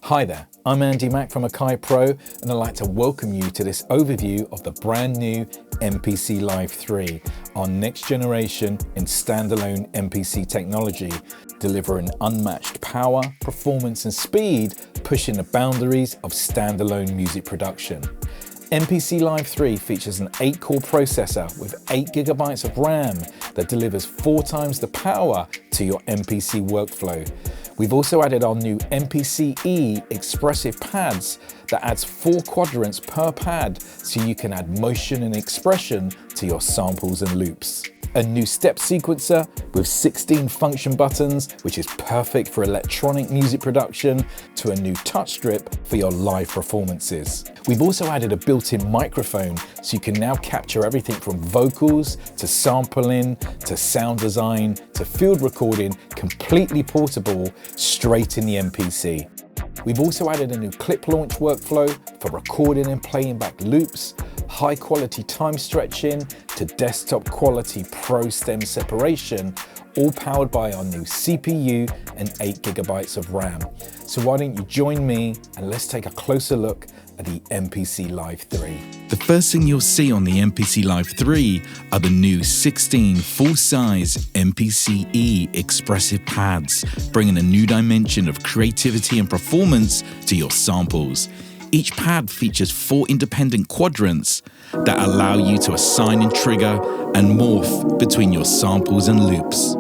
Hi there, I'm Andy Mack from Akai Pro, and I'd like to welcome you to this overview of the brand new MPC Live III, our next generation in standalone MPC technology, delivering unmatched power, performance and speed, pushing the boundaries of standalone music production. MPC Live III features an 8-core processor with 8 GB of RAM that delivers 4 times the power to your MPC workflow. We've also added our new MPCe expressive pads that adds 4 quadrants per pad so you can add motion and expression to your samples and loops. A new step sequencer with 16 function buttons, which is perfect for electronic music production, to a new Touchstrip for your live performances. We've also added a built-in microphone so you can now capture everything from vocals to sampling to sound design to field recording, completely portable straight in the MPC. We've also added a new clip launch workflow for recording and playing back loops, high quality time stretching to desktop quality pro stem separation, all powered by our new CPU and 8 GB of RAM. So why don't you join me and let's take a closer look at the MPC Live III. The first thing you'll see on the MPC Live III are the new 16 full-size MPCe expressive pads, bringing a new dimension of creativity and performance to your samples. Each pad features 4 independent quadrants that allow you to assign and trigger and morph between your samples and loops.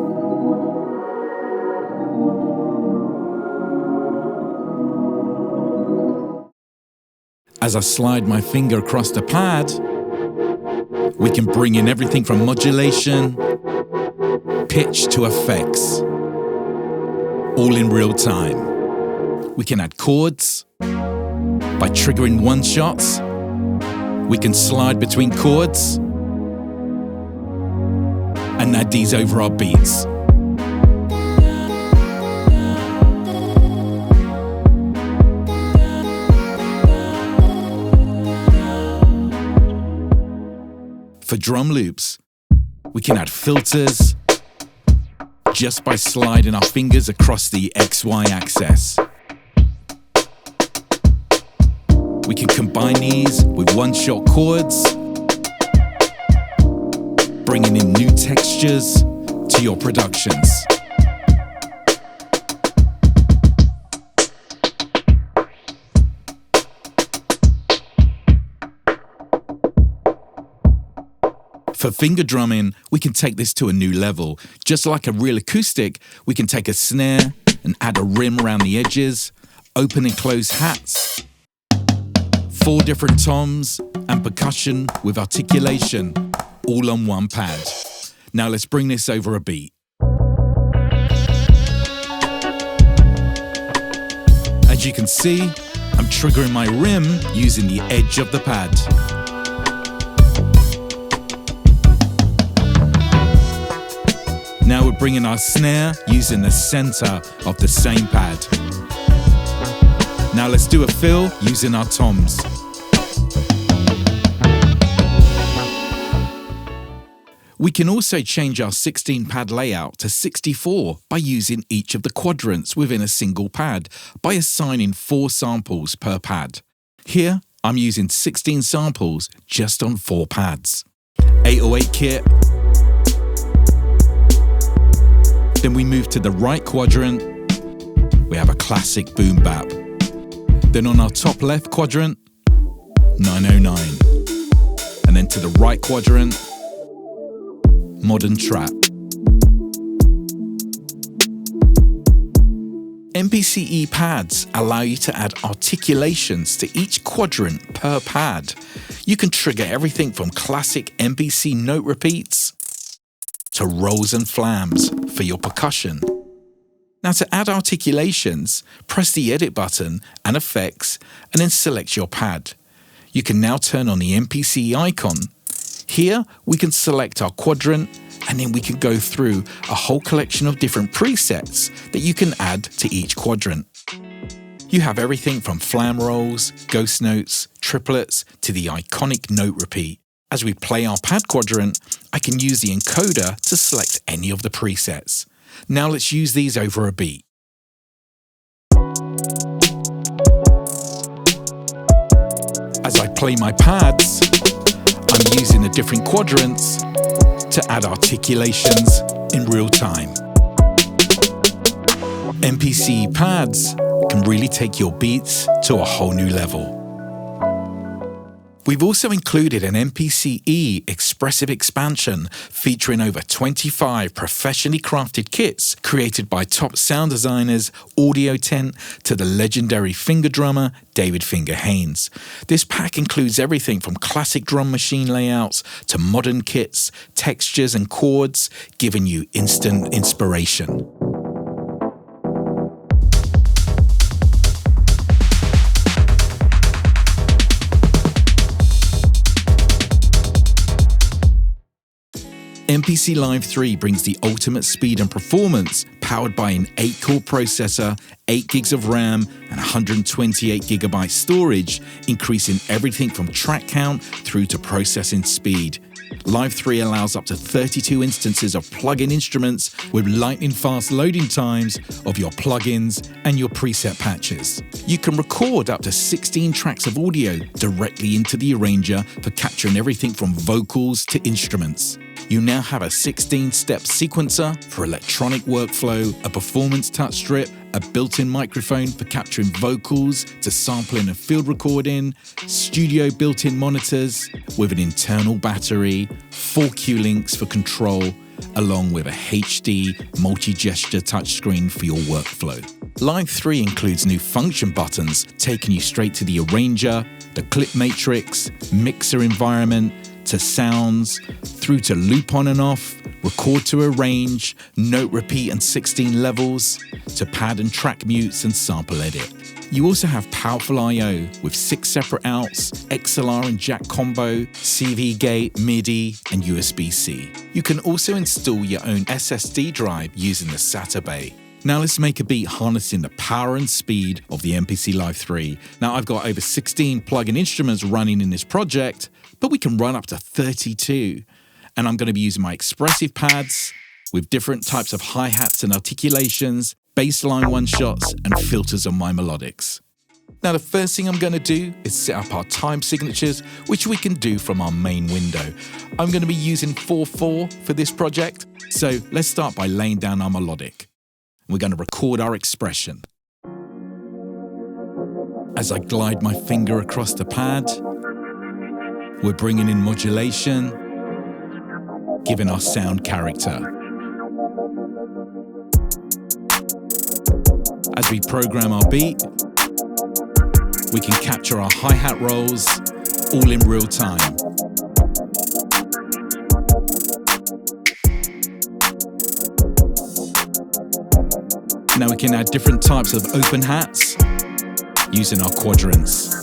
As I slide my finger across the pad, we can bring in everything from modulation, pitch to effects, all in real time. We can add chords by triggering one-shots. We can slide between chords and add these over our beats. For drum loops, we can add filters just by sliding our fingers across the XY axis. We can combine these with one-shot chords, bringing in new textures to your productions. For finger drumming, we can take this to a new level. Just like a real acoustic, we can take a snare and add a rim around the edges, open and close hats, 4 different toms, and percussion with articulation, all on one pad. Now let's bring this over a beat. As you can see, I'm triggering my rim using the edge of the pad. Now we're bringing our snare using the center of the same pad. Now let's do a fill using our toms. We can also change our 16 pad layout to 64 by using each of the quadrants within a single pad by assigning 4 samples per pad. Here, I'm using 16 samples just on 4 pads. 808 kit. Then we move to the right quadrant, we have a classic boom bap. Then on our top left quadrant, 909. And then to the right quadrant, modern trap. MPCe pads allow you to add articulations to each quadrant per pad. You can trigger everything from classic MPC note repeats to rolls and flams for your percussion. Now to add articulations, press the edit button and effects and then select your pad. You can now turn on the MPCe icon. Here we can select our quadrant and then we can go through a whole collection of different presets that you can add to each quadrant. You have everything from flam rolls, ghost notes, triplets to the iconic note repeat. As we play our pad quadrant, I can use the encoder to select any of the presets. Now let's use these over a beat. play my pads, I'm using the different quadrants to add articulations in real time. MPCe pads can really take your beats to a whole new level. We've also included an MPCe expressive expansion featuring over 25 professionally crafted kits created by top sound designers Audio Tent to the legendary finger drummer David Finger Haynes. This pack includes everything from classic drum machine layouts to modern kits, textures and chords, giving you instant inspiration. MPC Live III brings the ultimate speed and performance, powered by an 8-core processor, 8 gigs of RAM, and 128 gigabyte storage, increasing everything from track count through to processing speed. Live III allows up to 32 instances of plug-in instruments with lightning-fast loading times of your plugins and your preset patches. You can record up to 16 tracks of audio directly into the arranger for capturing everything from vocals to instruments. You now have a 16-step sequencer for electronic workflow, a performance touch strip, a built-in microphone for capturing vocals to sampling and field recording, studio built-in monitors with an internal battery, 4 Q-links for control, along with a HD multi-gesture touchscreen for your workflow. Live III includes new function buttons taking you straight to the arranger, the clip matrix, mixer environment, to sounds, through to loop on and off, record to arrange, note repeat and 16 levels, to pad and track mutes and sample edit. You also have powerful I/O with 6 separate outs, XLR and jack combo, CV gate, MIDI and USB-C. You can also install your own SSD drive using the SATA bay. Now let's make a beat harnessing the power and speed of the MPC Live III. Now I've got over 16 plug-in instruments running in this project, but we can run up to 32. And I'm going to be using my expressive pads with different types of hi-hats and articulations, bassline one-shots, and filters on my melodics. Now the first thing I'm going to do is set up our time signatures, which we can do from our main window. I'm going to be using 4/4 for this project, so let's start by laying down our melodic. We're going to record our expression. As I glide my finger across the pad, we're bringing in modulation, giving our sound character. As we program our beat, we can capture our hi-hat rolls all in real time. Now we can add different types of open hats using our quadrants.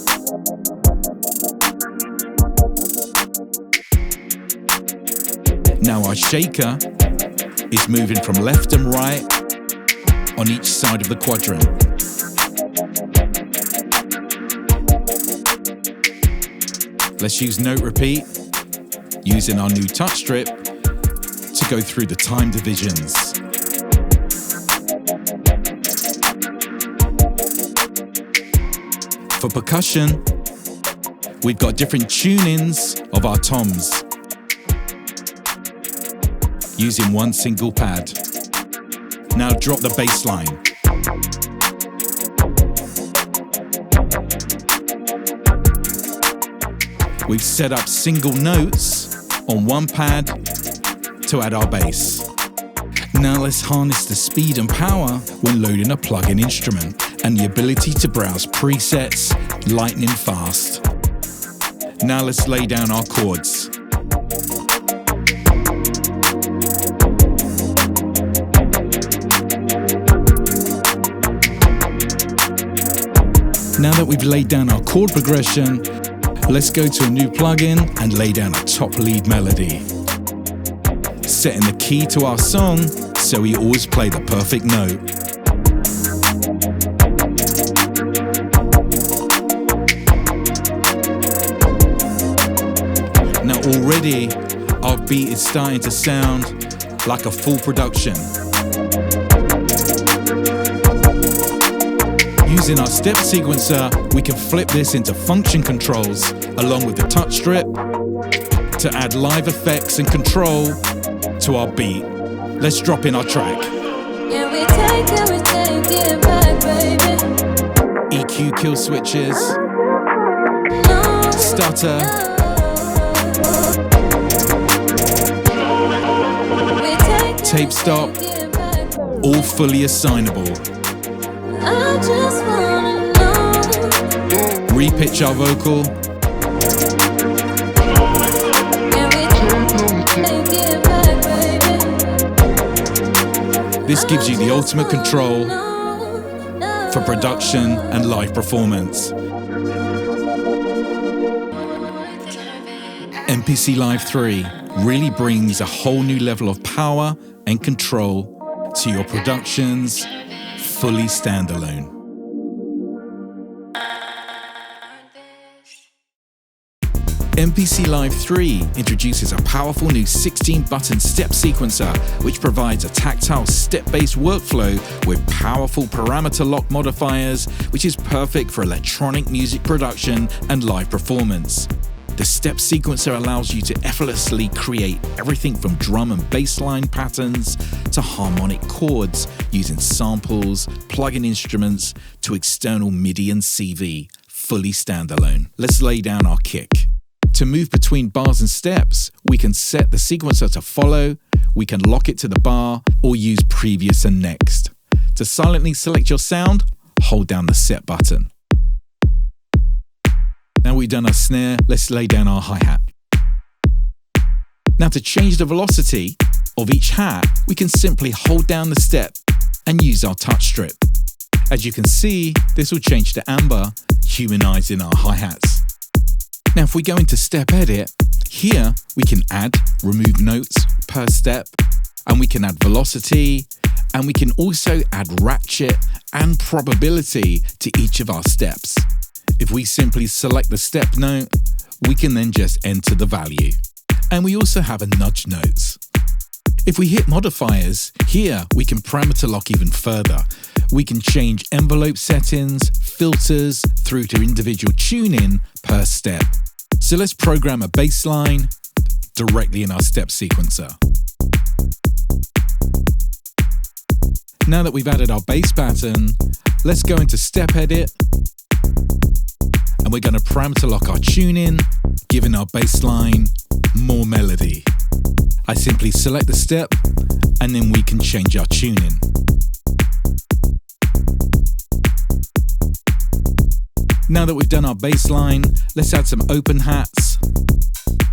Now our shaker is moving from left and right on each side of the quadrant. Let's use note repeat using our new touch strip to go through the time divisions. For percussion, we've got different tunings of our toms using one single pad. Now drop the bass line. We've set up single notes on one pad to add our bass. Now let's harness the speed and power when loading a plug-in instrument and the ability to browse presets lightning fast. Now let's lay down our chords. Now that we've laid down our chord progression, let's go to a new plugin and lay down a top lead melody. Setting the key to our song so we always play the perfect note. Now already our beat is starting to sound like a full production. Using our step sequencer, we can flip this into function controls along with the Touchstrip to add live effects and control to our beat. Let's drop in our track. EQ kill switches, stutter, tape stop, all fully assignable. Repitch our vocal. This gives you the ultimate control for production and live performance. MPC Live III really brings a whole new level of power and control to your productions, fully standalone. MPC Live III introduces a powerful new 16-button step sequencer, which provides a tactile step-based workflow with powerful parameter lock modifiers, which is perfect for electronic music production and live performance. The step sequencer allows you to effortlessly create everything from drum and bass line patterns to harmonic chords using samples, plug-in instruments to external MIDI and CV, fully standalone. Let's lay down our kick. To move between bars and steps, we can set the sequencer to follow, we can lock it to the bar, or use previous and next. To silently select your sound, hold down the set button. Now we've done our snare, let's lay down our hi-hat. Now to change the velocity of each hat, we can simply hold down the step and use our Touchstrip. As you can see, this will change to amber, humanizing our hi-hats. Now if we go into step edit, here we can add, remove notes per step, and we can add velocity, and we can also add ratchet and probability to each of our steps. If we simply select the step note, we can then just enter the value. And we also have a nudge notes. If we hit modifiers, here we can parameter lock even further. We can change envelope settings, filters, through to individual tuning per step. So let's program a bass line directly in our step sequencer. Now that we've added our bass pattern, let's go into step edit, and we're going to parameter lock our tuning, giving our bass line more melody. I simply select the step, and then we can change our tuning. Now that we've done our bass line, let's add some open hats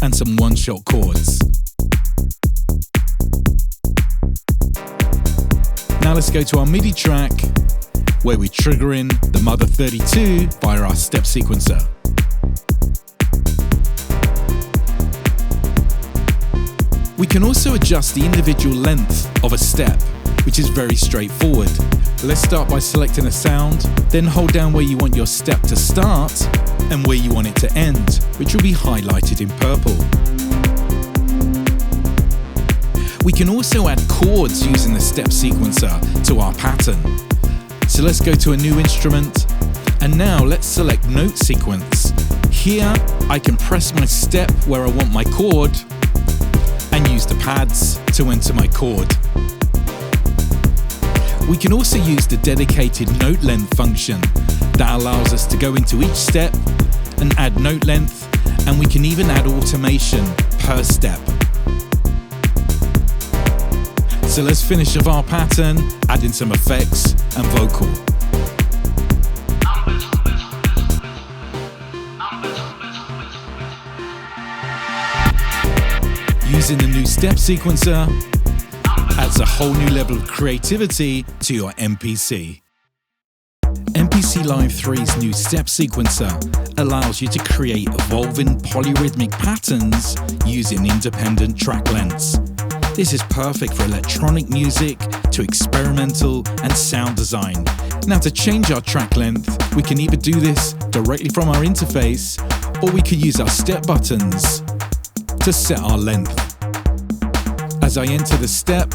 and some one-shot chords. Now let's go to our MIDI track, where we trigger in the Mother 32 via our step sequencer. We can also adjust the individual length of a step, which is very straightforward. Let's start by selecting a sound, then hold down where you want your step to start and where you want it to end, which will be highlighted in purple. We can also add chords using the step sequencer to our pattern. So let's go to a new instrument, and now let's select note sequence. Here I can press my step where I want my chord and use the pads to enter my chord. We can also use the dedicated note length function that allows us to go into each step and add note length, and we can even add automation per step. So let's finish off our pattern, adding some effects and vocal. Using the new step sequencer adds a whole new level of creativity to your MPC. MPC Live III's new step sequencer allows you to create evolving polyrhythmic patterns using independent track lengths. This is perfect for electronic music to experimental and sound design. Now to change our track length, we can either do this directly from our interface, or we could use our step buttons to set our length. As I enter the step,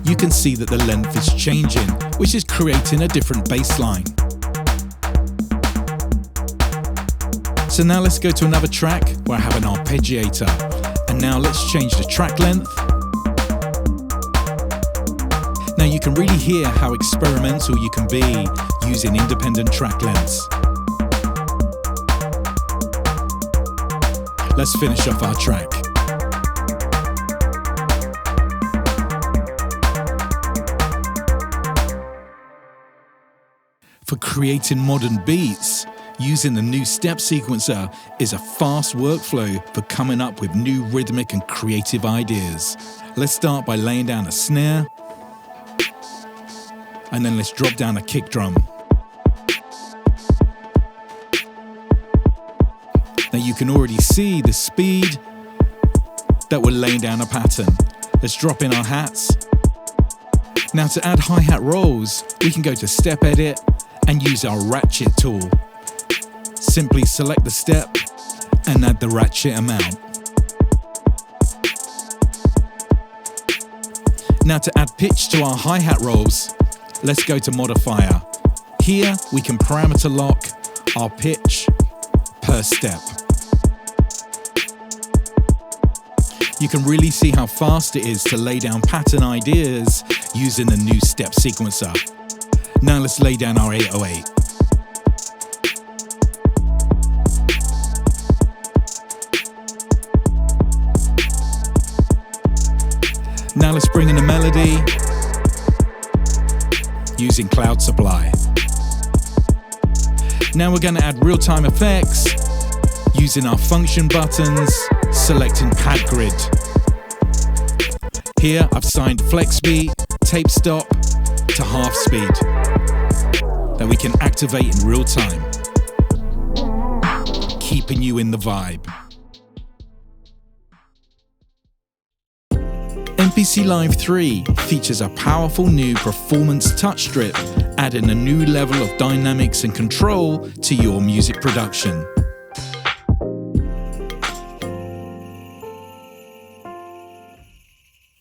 you can see that the length is changing, which is creating a different bass line. So now let's go to another track where I have an arpeggiator. And now let's change the track length. Now you can really hear how experimental you can be using independent track lengths. Let's finish off our track. For creating modern beats, using the new step sequencer is a fast workflow for coming up with new rhythmic and creative ideas. Let's start by laying down a snare, and then let's drop down a kick drum. Now you can already see the speed that we're laying down a pattern. Let's drop in our hats. Now to add hi-hat rolls, we can go to Step Edit and use our ratchet tool. Simply select the step and add the ratchet amount. Now to add pitch to our hi-hat rolls, let's go to Modifier. Here we can parameter lock our pitch per step. You can really see how fast it is to lay down pattern ideas using the new step sequencer. Now let's lay down our 808. Now let's bring in a melody using Cloud Supply. Now we're going to add real-time effects using our function buttons, selecting pad grid. Here I've signed flex beat, tape stop to half speed that we can activate in real time, keeping you in the vibe. MPC Live III features a powerful new performance touch strip, adding a new level of dynamics and control to your music production.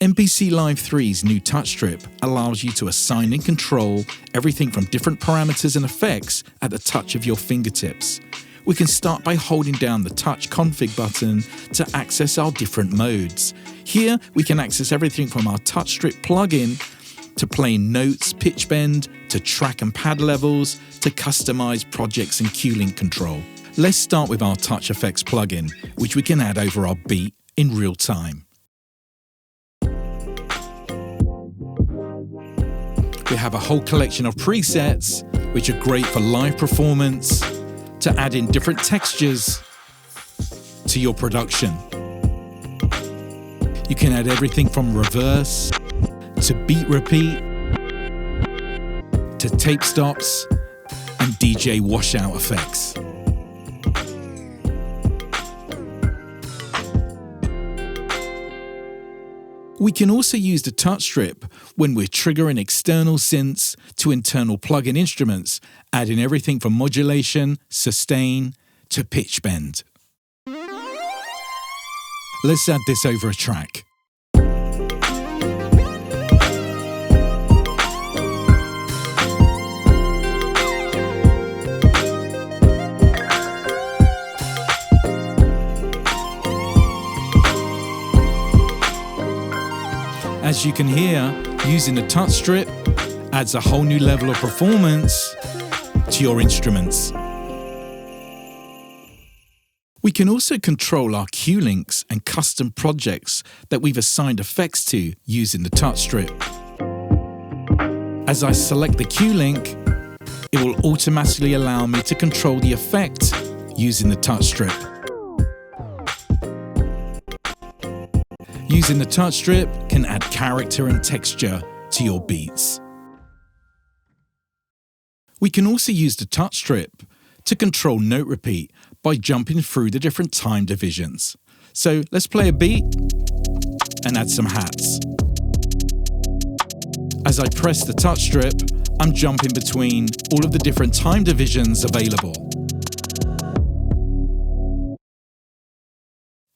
MPC Live III's new touch strip allows you to assign and control everything from different parameters and effects at the touch of your fingertips. We can start by holding down the touch config button to access our different modes. Here we can access everything from our touch strip plugin to playing notes, pitch bend, to track and pad levels, to customize projects and cue link control. Let's start with our touch effects plugin, which we can add over our beat in real time. We have a whole collection of presets which are great for live performance, to add in different textures to your production. You can add everything from reverse to beat repeat to tape stops and DJ washout effects. We can also use the touch strip when we're triggering external synths to internal plug-in instruments, adding everything from modulation, sustain, to pitch bend. Let's add this over a track. As you can hear, using the touch strip adds a whole new level of performance to your instruments. We can also control our cue links and custom projects that we've assigned effects to using the touch strip. As I select the cue link, it will automatically allow me to control the effect using the touch strip. Using the touch strip can add character and texture to your beats. We can also use the touch strip to control note repeat by jumping through the different time divisions. So let's play a beat and add some hats. As I press the touch strip, I'm jumping between all of the different time divisions available.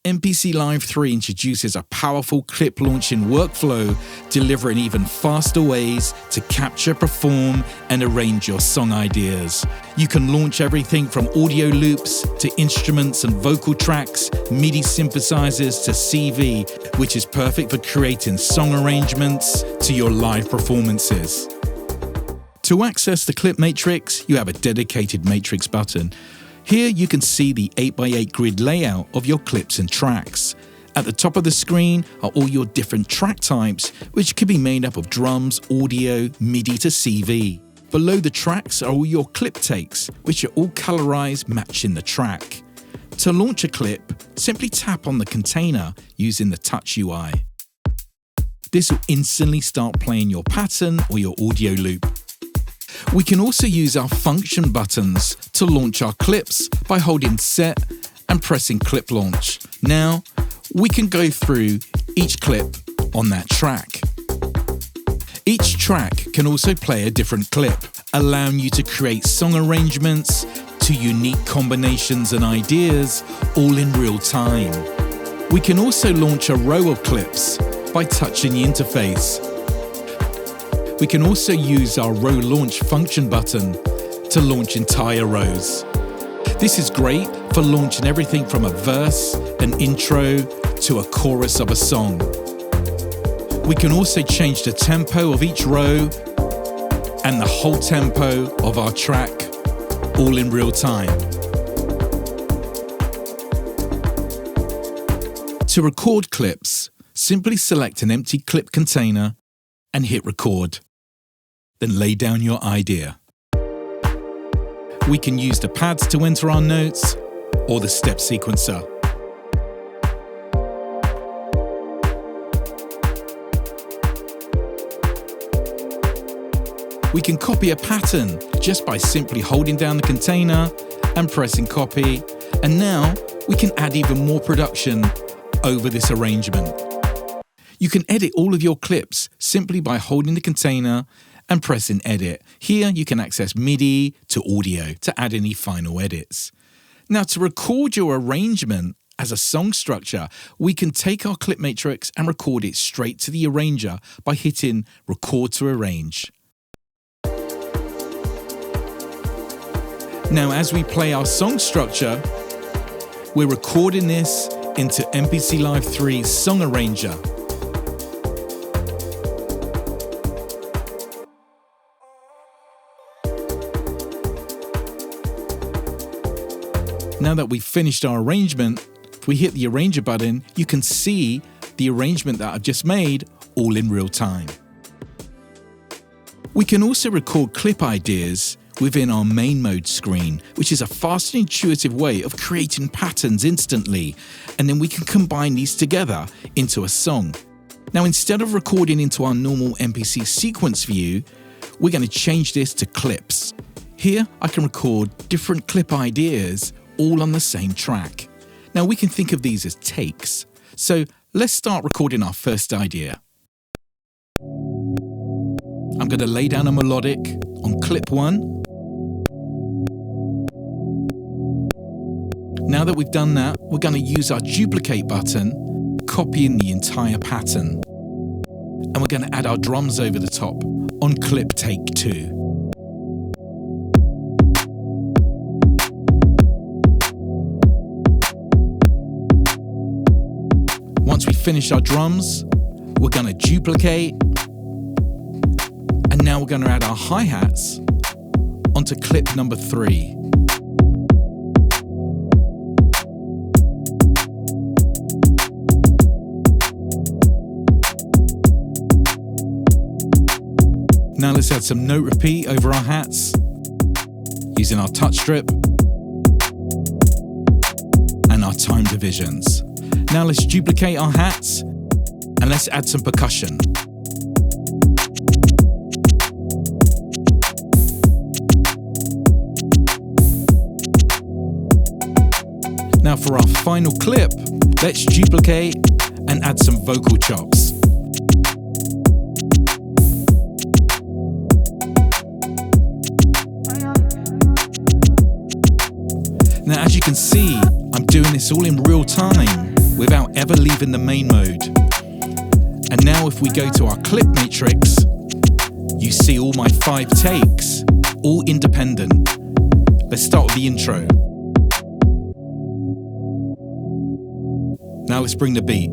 MPC Live III introduces a powerful clip launching workflow, delivering even faster ways to capture, perform, and arrange your song ideas. You can launch everything from audio loops to instruments and vocal tracks, MIDI synthesizers to CV, which is perfect for creating song arrangements to your live performances. To access the clip matrix, you have a dedicated matrix button. Here you can see the 8x8 grid layout of your clips and tracks. At the top of the screen are all your different track types, which can be made up of drums, audio, MIDI to CV. Below the tracks are all your clip takes, which are all colorized matching the track. To launch a clip, simply tap on the container using the Touch UI. This will instantly start playing your pattern or your audio loop. We can also use our function buttons to launch our clips by holding Set and pressing Clip Launch. Now, we can go through each clip on that track. Each track can also play a different clip, allowing you to create song arrangements to unique combinations and ideas, all in real time. We can also launch a row of clips by touching the interface. We can also use our row launch function button to launch entire rows. This is great for launching everything from a verse, an intro, to a chorus of a song. We can also change the tempo of each row and the whole tempo of our track, all in real time. To record clips, simply select an empty clip container and hit record. Then lay down your idea. We can use the pads to enter our notes or the step sequencer. We can copy a pattern just by simply holding down the container and pressing copy. And now we can add even more production over this arrangement. You can edit all of your clips simply by holding the container and pressing edit. Here you can access MIDI to audio to add any final edits. Now, to record your arrangement as a song structure, we can take our clip matrix and record it straight to the arranger by hitting record to arrange. Now, as we play our song structure, we're recording this into MPC Live III's Song Arranger. Now that we've finished our arrangement, if we hit the arranger button, you can see the arrangement that I've just made all in real time. We can also record clip ideas within our main mode screen, which is a fast and intuitive way of creating patterns instantly, and then we can combine these together into a song. Now, instead of recording into our normal MPC sequence view, we're going to change this to clips. Here, I can record different clip ideas all on the same track. Now, we can think of these as takes. So let's start recording our first idea. I'm going to lay down a melodic on clip 1. Now that we've done that, we're going to use our duplicate button, copying the entire pattern. And we're going to add our drums over the top on clip take 2. Once we finish our drums, we're going to duplicate, and now we're going to add our hi-hats onto clip number 3. Now let's add some note repeat over our hats using our Touchstrip and our time divisions. Now let's duplicate our hats and let's add some percussion. Now for our final clip, let's duplicate and add some vocal chops. Now, as you can see, I'm doing this all in real time. without ever leaving the main mode. And now if we go to our clip matrix, you see all my 5 takes, all independent. Let's start with the intro. Now let's bring the beat.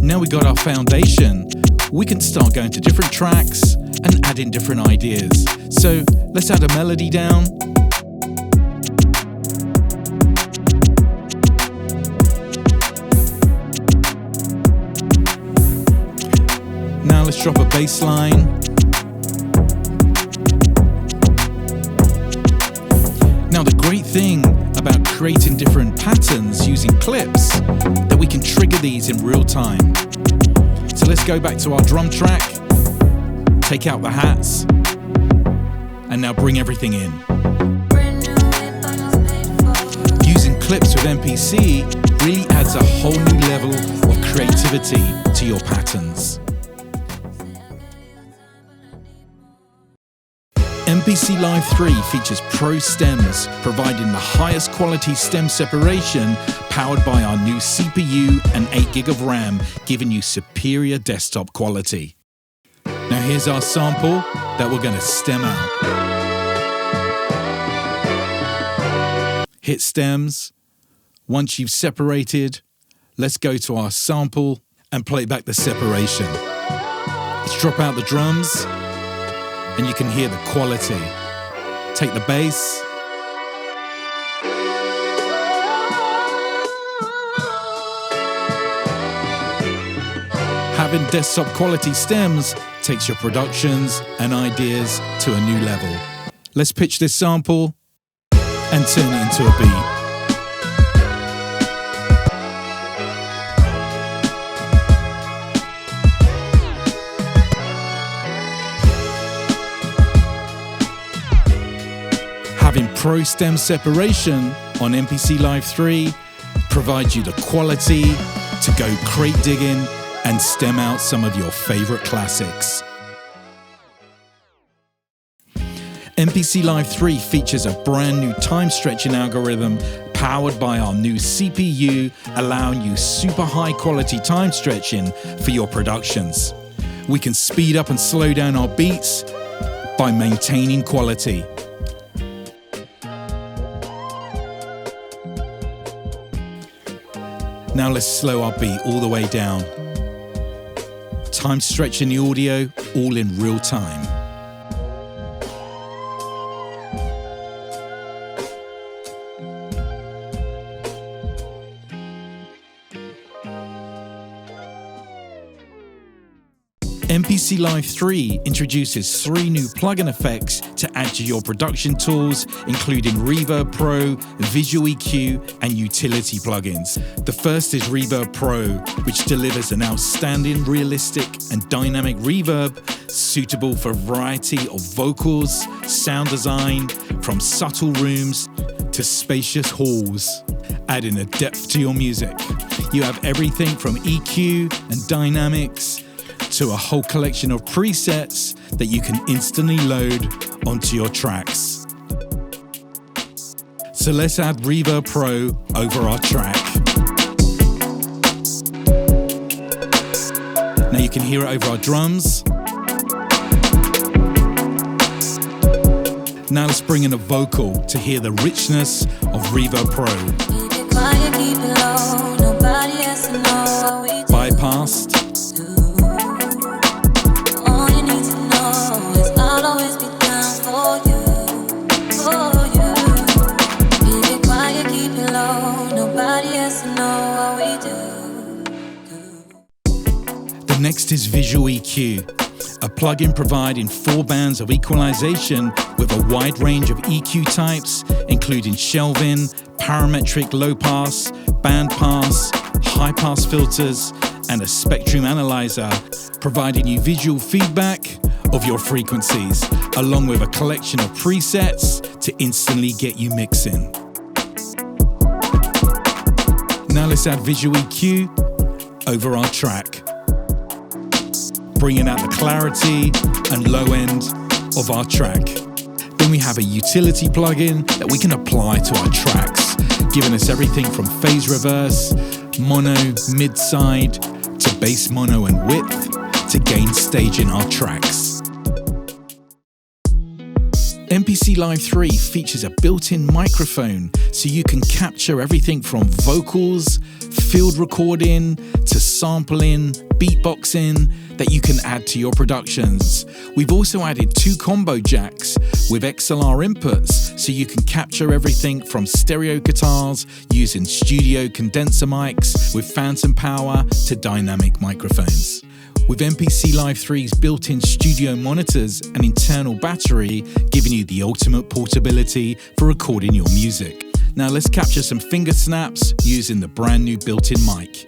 Now we got our foundation, we can start going to different tracks and add in different ideas. So let's add a melody down. Now let's drop a bass line. Now the great thing about creating different patterns using clips, that we can trigger these in real time. So let's go back to our drum track, take out the hats, and now bring everything in. Using clips with MPC really adds a whole new level of creativity to your patterns. MPC Live III features Pro stems, providing the highest quality stem separation, powered by our new CPU and 8GB of RAM, giving you superior desktop quality. Now here's our sample that we're going to stem out. Hit stems. Once you've separated, let's go to our sample and play back the separation. Let's drop out the drums. And you can hear the quality. Take the bass. Having desktop quality stems takes your productions and ideas to a new level. Let's pitch this sample and turn it into a beat. Having Pro stem separation on MPC Live III provides you the quality to go crate digging and stem out some of your favorite classics. MPC Live III features a brand new time stretching algorithm powered by our new CPU, allowing you super high quality time stretching for your productions. We can speed up and slow down our beats by maintaining quality. Now let's slow our beat all the way down. Time stretching the audio all in real time. MPC Live III introduces 3 new plugin effects to add to your production tools, including Reverb Pro, Visual EQ, and utility plugins. The first is Reverb Pro, which delivers an outstanding, realistic, and dynamic reverb suitable for a variety of vocals, sound design, from subtle rooms to spacious halls, adding a depth to your music. You have everything from EQ and dynamics to a whole collection of presets that you can instantly load onto your tracks. So let's add Reverb Pro over our track. Now you can hear it over our drums. Now let's bring in a vocal to hear the richness of Reverb Pro. Bypassed. Next is Visual EQ, a plugin providing 4 bands of equalization with a wide range of EQ types, including shelving, parametric low pass, band pass, high pass filters, and a spectrum analyzer, providing you visual feedback of your frequencies, along with a collection of presets to instantly get you mixing. Now let's add Visual EQ over our track, bringing out the clarity and low end of our track. Then we have a utility plugin that we can apply to our tracks, giving us everything from phase reverse, mono, mid-side, to bass mono and width, to gain stage in our tracks. MPC Live III features a built-in microphone so you can capture everything from vocals, field recording, to sampling, beatboxing that you can add to your productions. We've also added 2 combo jacks with XLR inputs so you can capture everything from stereo guitars using studio condenser mics with phantom power to dynamic microphones. With MPC Live III's built-in studio monitors and internal battery, giving you the ultimate portability for recording your music. Now let's capture some finger snaps using the brand new built-in mic.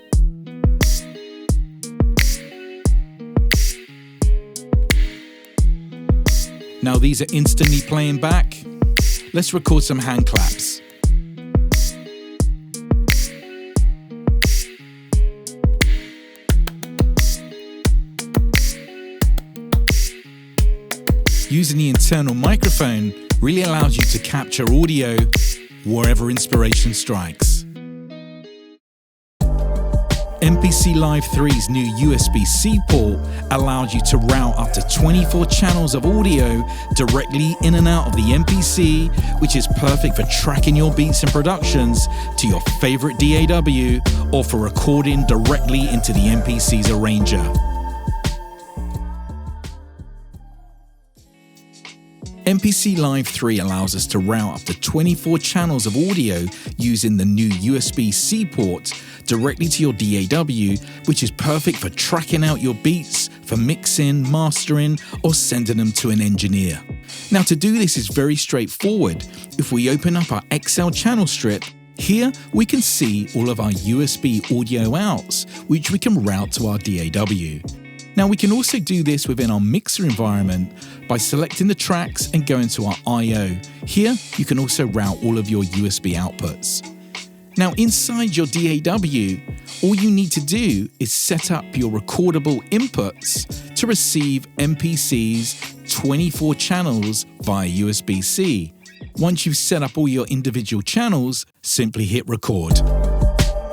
Now these are instantly playing back. Let's record some hand claps. Using the internal microphone really allows you to capture audio wherever inspiration strikes. MPC Live III's new USB-C port allows you to route up to 24 channels of audio directly in and out of the MPC, which is perfect for tracking your beats and productions to your favorite DAW or for recording directly into the MPC's arranger. MPC Live III allows us to route up to 24 channels of audio using the new USB-C port directly to your DAW, which is perfect for tracking out your beats, for mixing, mastering, or sending them to an engineer. Now to do this is very straightforward. If we open up our XL channel strip, here we can see all of our USB audio outs, which we can route to our DAW. Now we can also do this within our mixer environment by selecting the tracks and going to our I/O. Here you can also route all of your USB outputs. Now inside your DAW, all you need to do is set up your recordable inputs to receive MPC's 24 channels via USB-C. Once you've set up all your individual channels, simply hit record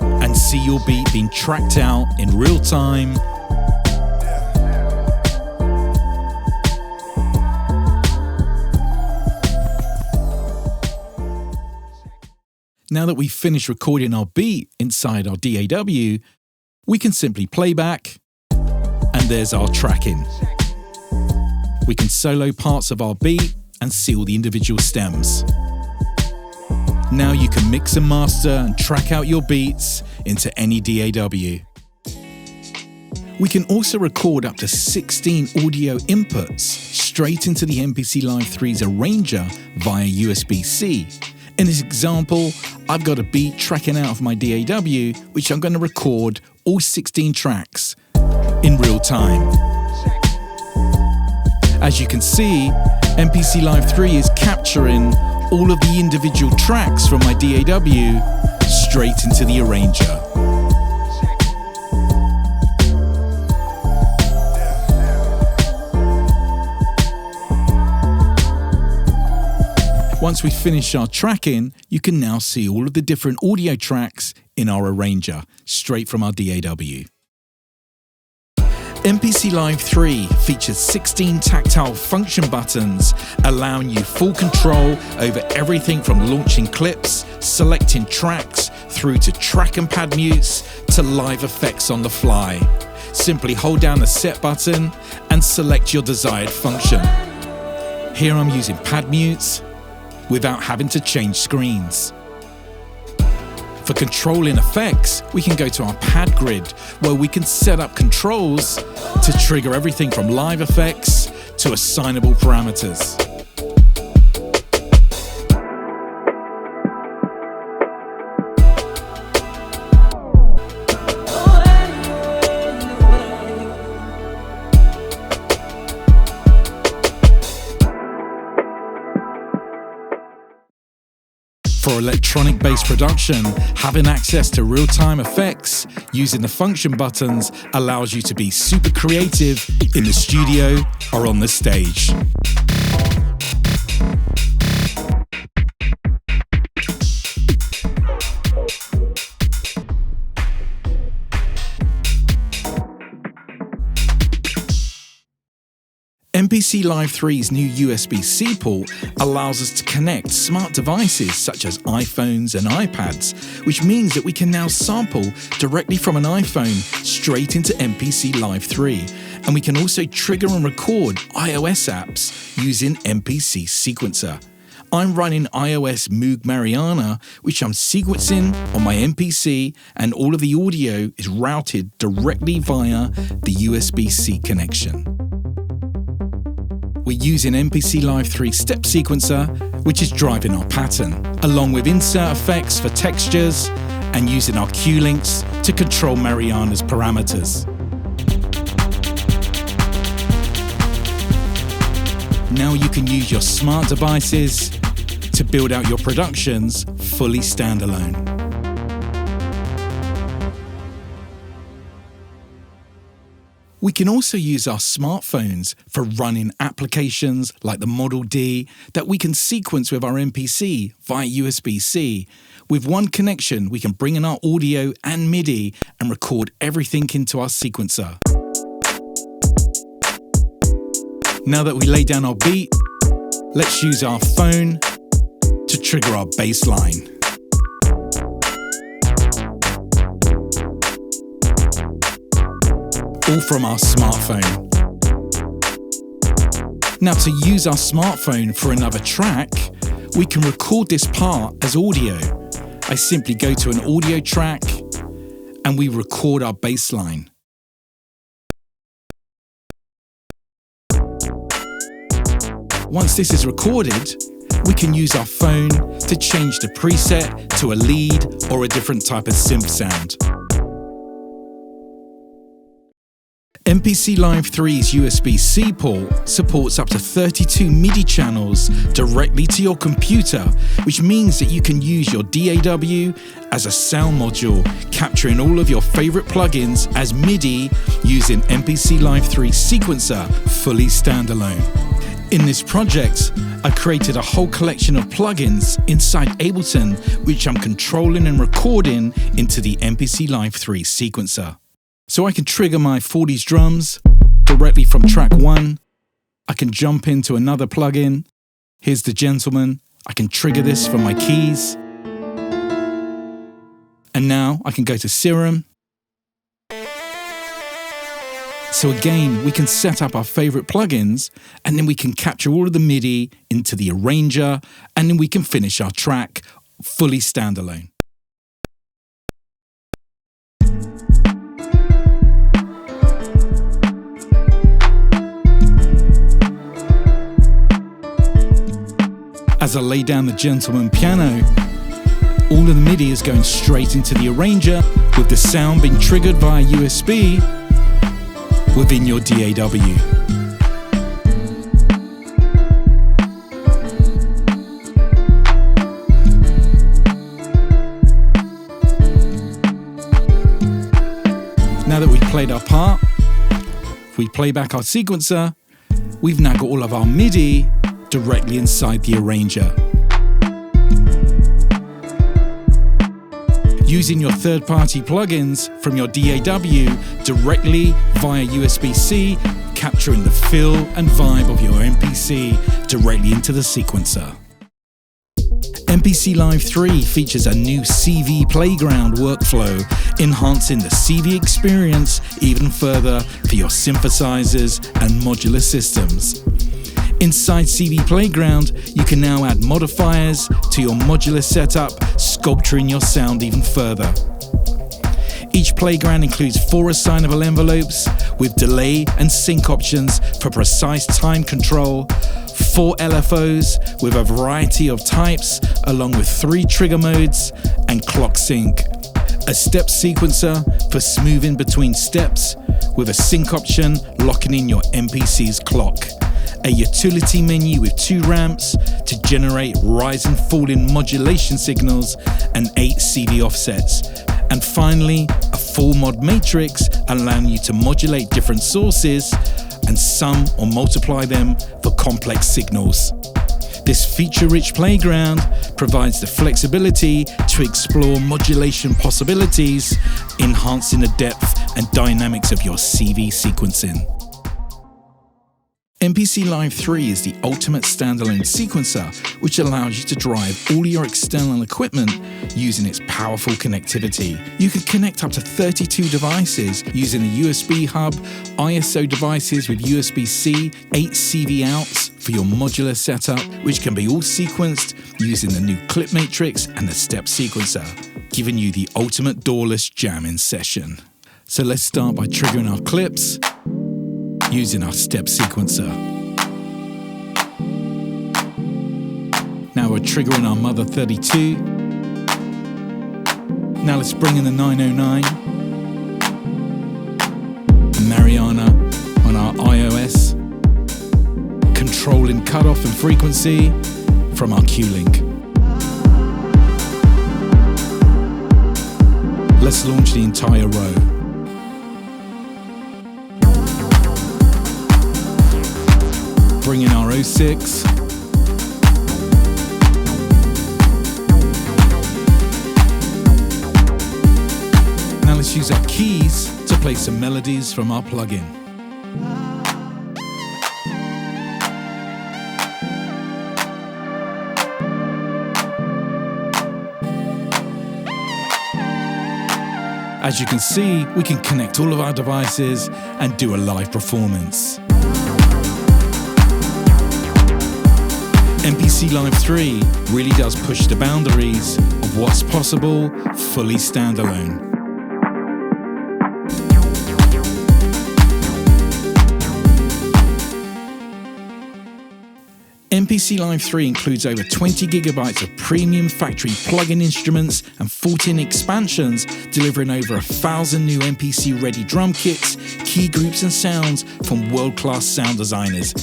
and see your beat being tracked out in real time. Now that we've finished recording our beat inside our DAW, we can simply play back, and there's our tracking. We can solo parts of our beat and see all the individual stems. Now you can mix and master and track out your beats into any DAW. We can also record up to 16 audio inputs straight into the MPC Live III's arranger via USB-C. In this example, I've got a beat tracking out of my DAW, which I'm going to record all 16 tracks in real time. As you can see, MPC Live III is capturing all of the individual tracks from my DAW straight into the arranger. Once we finish our tracking, you can now see all of the different audio tracks in our arranger, straight from our DAW. MPC Live III features 16 tactile function buttons, allowing you full control over everything from launching clips, selecting tracks, through to track and pad mutes, to live effects on the fly. Simply hold down the set button and select your desired function. Here I'm using pad mutes, without having to change screens. For controlling effects, we can go to our pad grid, where we can set up controls to trigger everything from live effects to assignable parameters. For electronic-based production, having access to real-time effects using the function buttons allows you to be super creative in the studio or on the stage. MPC Live III's new USB-C port allows us to connect smart devices such as iPhones and iPads, which means that we can now sample directly from an iPhone straight into MPC Live III, and we can also trigger and record iOS apps using MPC Sequencer. I'm running iOS Moog Mariana, which I'm sequencing on my MPC, and all of the audio is routed directly via the USB-C connection. We're using MPC Live III Step Sequencer, which is driving our pattern, along with insert effects for textures and using our Q-links to control Mariana's parameters. Now you can use your smart devices to build out your productions fully standalone. We can also use our smartphones for running applications like the Model D that we can sequence with our MPC via USB-C. With one connection, we can bring in our audio and MIDI and record everything into our sequencer. Now that we lay down our beat, let's use our phone to trigger our bass line. All from our smartphone. Now to use our smartphone for another track, we can record this part as audio. I simply go to an audio track and we record our bass line. Once this is recorded, we can use our phone to change the preset to a lead or a different type of synth sound. MPC Live III's USB-C port supports up to 32 MIDI channels directly to your computer, which means that you can use your DAW as a sound module, capturing all of your favorite plugins as MIDI using MPC Live III Sequencer fully standalone. In this project, I created a whole collection of plugins inside Ableton, which I'm controlling and recording into the MPC Live III Sequencer. So I can trigger my 40s drums directly from track 1. I can jump into another plugin. Here's the Gentleman. I can trigger this from my keys. And now I can go to Serum. So again, we can set up our favorite plugins, and then we can capture all of the MIDI into the arranger, and then we can finish our track fully standalone. As I lay down the Gentleman piano, all of the MIDI is going straight into the arranger, with the sound being triggered via USB within your DAW. Now that we've played our part, if we play back our sequencer, we've now got all of our MIDI directly inside the arranger. Using your third-party plugins from your DAW directly via USB-C, capturing the feel and vibe of your MPC directly into the sequencer. MPC Live III features a new CV Playground workflow, enhancing the CV experience even further for your synthesizers and modular systems. Inside CV Playground, you can now add modifiers to your modular setup, sculpturing your sound even further. Each playground includes 4 assignable envelopes with delay and sync options for precise time control, 4 LFOs with a variety of types, along with 3 trigger modes and clock sync, a step sequencer for smoothing between steps with a sync option locking in your MPC's clock, a utility menu with 2 ramps to generate rise and fall in modulation signals and 8 CV offsets, and finally a full mod matrix allowing you to modulate different sources and sum or multiply them for complex signals. This feature-rich playground provides the flexibility to explore modulation possibilities, enhancing the depth and dynamics of your CV sequencing. MPC Live III is the ultimate standalone sequencer, which allows you to drive all your external equipment using its powerful connectivity. You can connect up to 32 devices using a USB hub, ISO devices with USB-C, 8 CV outs for your modular setup, which can be all sequenced using the new clip matrix and the step sequencer, giving you the ultimate dawless jamming session. So let's start by triggering our clips using our step sequencer. Now we're triggering our Mother 32. Now let's bring in the 909 and Mariana on our iOS, controlling cutoff and frequency from our Q-Link. Let's launch the entire row. Bring in our 06. Now let's use our keys to play some melodies from our plugin. As you can see, we can connect all of our devices and do a live performance. MPC Live III really does push the boundaries of what's possible fully standalone. MPC Live III includes over 20 gigabytes of premium factory plug-in instruments and 14 expansions, delivering over 1,000 new MPC-ready drum kits, key groups and sounds from world-class sound designers.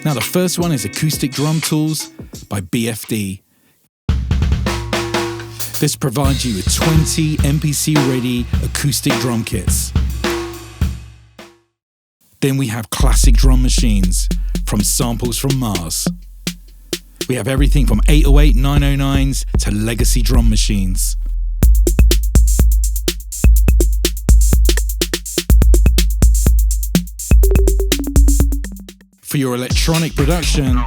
Now the first one is Acoustic Drum Tools by BFD. This provides you with 20 MPC-ready acoustic drum kits. Then we have Classic Drum Machines from Samples from Mars. We have everything from 808 909s to legacy drum machines. For your electronic production,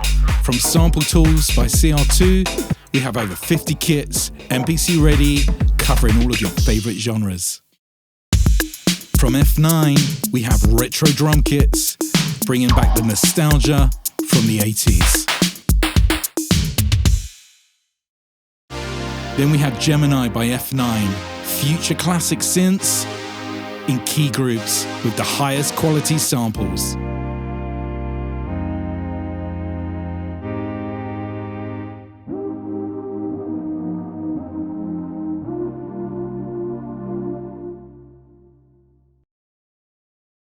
from Sample Tools by CR2, we have over 50 kits, MPC ready, covering all of your favorite genres. From F9, we have retro drum kits, bringing back the nostalgia from the 80s. Then we have Gemini by F9, future classic synths in key groups with the highest quality samples.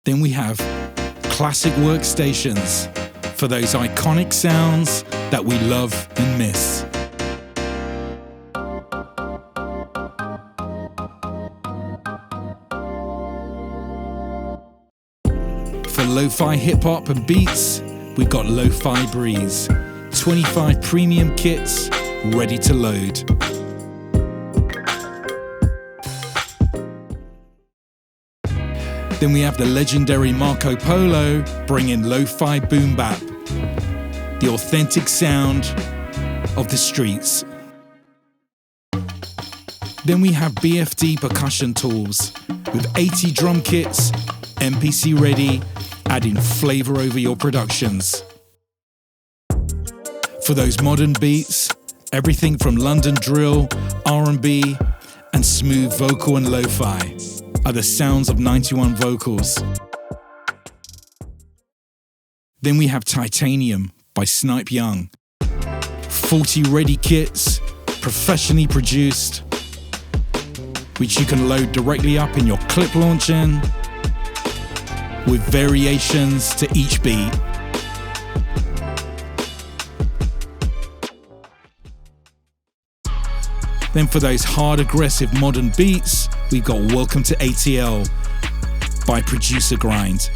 Then we have classic workstations for those iconic sounds that we love and miss. For lo-fi hip-hop and beats, we've got Lo-Fi Breeze, 25 premium kits ready to load. Then we have the legendary Marco Polo bringing lo-fi boom bap, the authentic sound of the streets. Then we have BFD percussion tools with 80 drum kits, MPC ready, adding flavor over your productions. For those modern beats, everything from London drill, R&B, and smooth vocal and lo-fi are the sounds of 91 vocals. Then we have Titanium by Snipe Young. 40 ready kits, professionally produced, which you can load directly up in your clip launcher with variations to each beat. Then for those hard, aggressive modern beats, we've got Welcome to ATL by Producer Grind.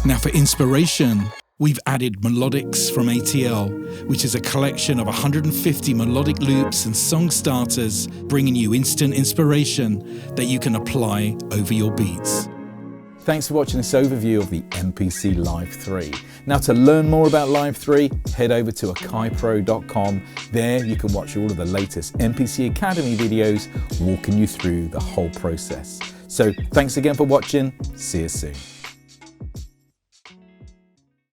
Now for inspiration, we've added Melodics from ATL, which is a collection of 150 melodic loops and song starters, bringing you instant inspiration that you can apply over your beats. Thanks for watching this overview of the MPC Live III. Now, to learn more about Live III, head over to akaipro.com. There you can watch all of the latest MPC Academy videos walking you through the whole process. So thanks again for watching. See you soon.